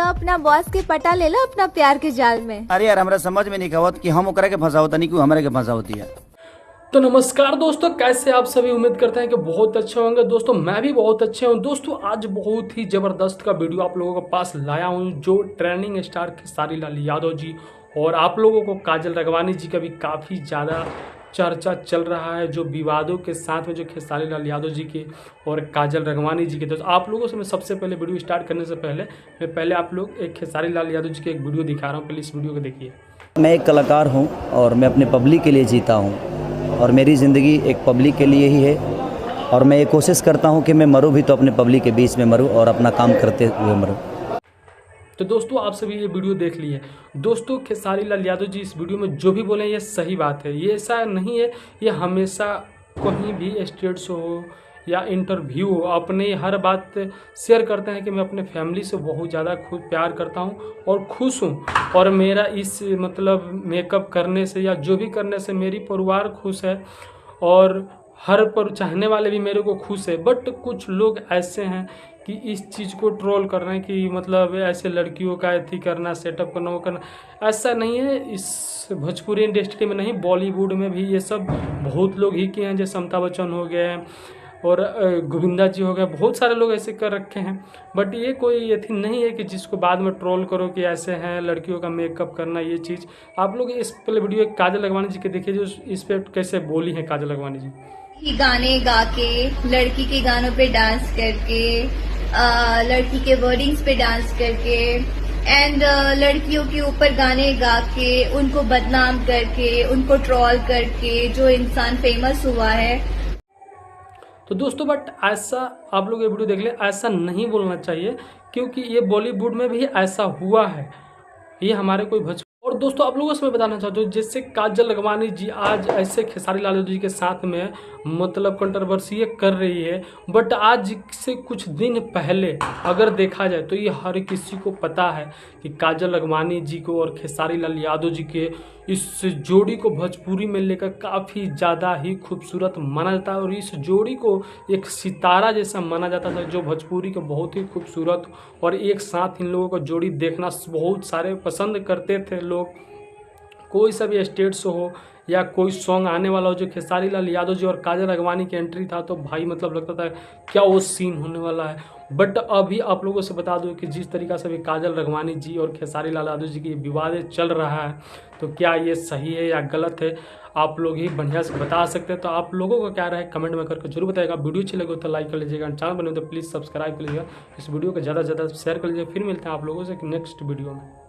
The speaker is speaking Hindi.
तो अपना बॉस के पटा ले लो अपना प्यार के जाल में। अरे यार हमरा समझ में नहीं आवत कि हम ओकरा के फंसाओ तनी कि हमारे के फंसावती है। तो नमस्कार दोस्तों, कैसे आप सभी। उम्मीद करते हैं कि बहुत अच्छे होंगे। दोस्तों मैं भी बहुत अच्छे हूं। दोस्तों आज बहुत ही ज़बरदस्त का वीडियो आप लोगों के पास लाया हूं, जो ट्रेंडिंग स्टार खेसारी लाल यादव जी और आप लोगों को काजल राघवानी जी का भी काफ़ी ज़्यादा चर्चा चल रहा है, जो विवादों के साथ में जो खेसारी लाल यादव जी के और काजल राघवानी जी के। तो आप लोगों से मैं सबसे पहले वीडियो स्टार्ट करने से पहले आप लोग एक खेसारी लाल यादव जी की एक वीडियो दिखा रहा हूँ, पहले इस वीडियो को देखिए। मैं एक कलाकार हूँ और मैं अपने पब्लिक के लिए जीता हूँ और मेरी ज़िंदगी एक पब्लिक के लिए ही है और मैं ये कोशिश करता हूँ कि मैं मरूँ भी तो अपने पब्लिक के बीच में मरूँ और अपना काम करते हुए मरूँ। तो दोस्तों आप सभी ये वीडियो देख लिए। दोस्तों खेसारी लाल यादव जी इस वीडियो में जो भी बोले ये सही बात है, ये ऐसा नहीं है ये हमेशा कहीं भी स्टेज शो हो या इंटरव्यू हो अपने हर बात शेयर करते हैं कि मैं अपने फैमिली से बहुत ज़्यादा खुद प्यार करता हूँ और खुश हूँ और मेरा इस मतलब मेकअप करने से या जो भी करने से मेरी परिवार खुश है और हर पर चाहने वाले भी मेरे को खुश है। बट कुछ लोग ऐसे हैं कि इस चीज़ को ट्रोल कर रहे हैं कि मतलब ऐसे लड़कियों का एथी करना, सेटअप करना, वो करना। ऐसा नहीं है, इस भोजपुरी इंडस्ट्री में नहीं, बॉलीवुड में भी ये सब बहुत लोग ही किए हैं, जैसे अमिताभ बच्चन हो गए और गोविंदा जी हो गए, बहुत सारे लोग ऐसे कर रखे हैं। बट ये कोई एथी नहीं है कि जिसको बाद में ट्रोल करो कि ऐसे हैं लड़कियों का मेकअप करना। ये चीज़ आप लोग इस पहले वीडियो काजल राघवानी जी के देखिए, जो इस पर कैसे बोली हैं काजल राघवानी जी। गाने गा के, लड़की के गानों पे डांस करके, लड़की के वर्डिंग्स पे डांस करके एंड लड़कियों के ऊपर गाने गा के उनको बदनाम करके, उनको ट्रोल करके जो इंसान फेमस हुआ है। तो दोस्तों बट ऐसा आप लोग ये वीडियो देख ले, ऐसा नहीं बोलना चाहिए क्योंकि ये बॉलीवुड में भी ऐसा हुआ है, ये हमारे कोई भोज। और दोस्तों आप लोगों से मैं बताना चाहता हूँ, जैसे काजल राघवानी जी आज ऐसे खेसारी लाल जी के साथ में मतलब कंट्रोवर्सी कर रही है, बट आज से कुछ दिन पहले अगर देखा जाए तो ये हर किसी को पता है कि काजल राघवानी जी को और खेसारी लाल यादव जी के इस जोड़ी को भोजपुरी में लेकर काफ़ी ज़्यादा ही खूबसूरत माना जाता है और इस जोड़ी को एक सितारा जैसा माना जाता था, जो भोजपुरी के बहुत ही खूबसूरत और एक साथ इन लोगों को जोड़ी देखना बहुत सारे पसंद करते थे लोग। कोई सा भी स्टेज शो हो या कोई सॉन्ग आने वाला हो, जो खेसारी लाल यादव जी और काजल राघवानी की एंट्री था तो भाई मतलब लगता था क्या वो सीन होने वाला है। बट अभी आप लोगों से बता दूं कि जिस तरीक़ा से भी काजल राघवानी जी और खेसारी लाल यादव जी की विवाद चल रहा है, तो क्या ये सही है या गलत है आप लोग ही बढ़िया से बता सकते हैं। तो आप लोगों को क्या रहे कमेंट में करके जरूर बताएगा। वीडियो अच्छी लगे तो लाइक कर लीजिएगा, चैनल बने तो प्लीज़ सब्सक्राइब कर लीजिएगा, इस वीडियो को ज़्यादा से ज़्यादा शेयर कर लीजिएगा। फिर मिलते हैं आप लोगों से नेक्स्ट वीडियो में।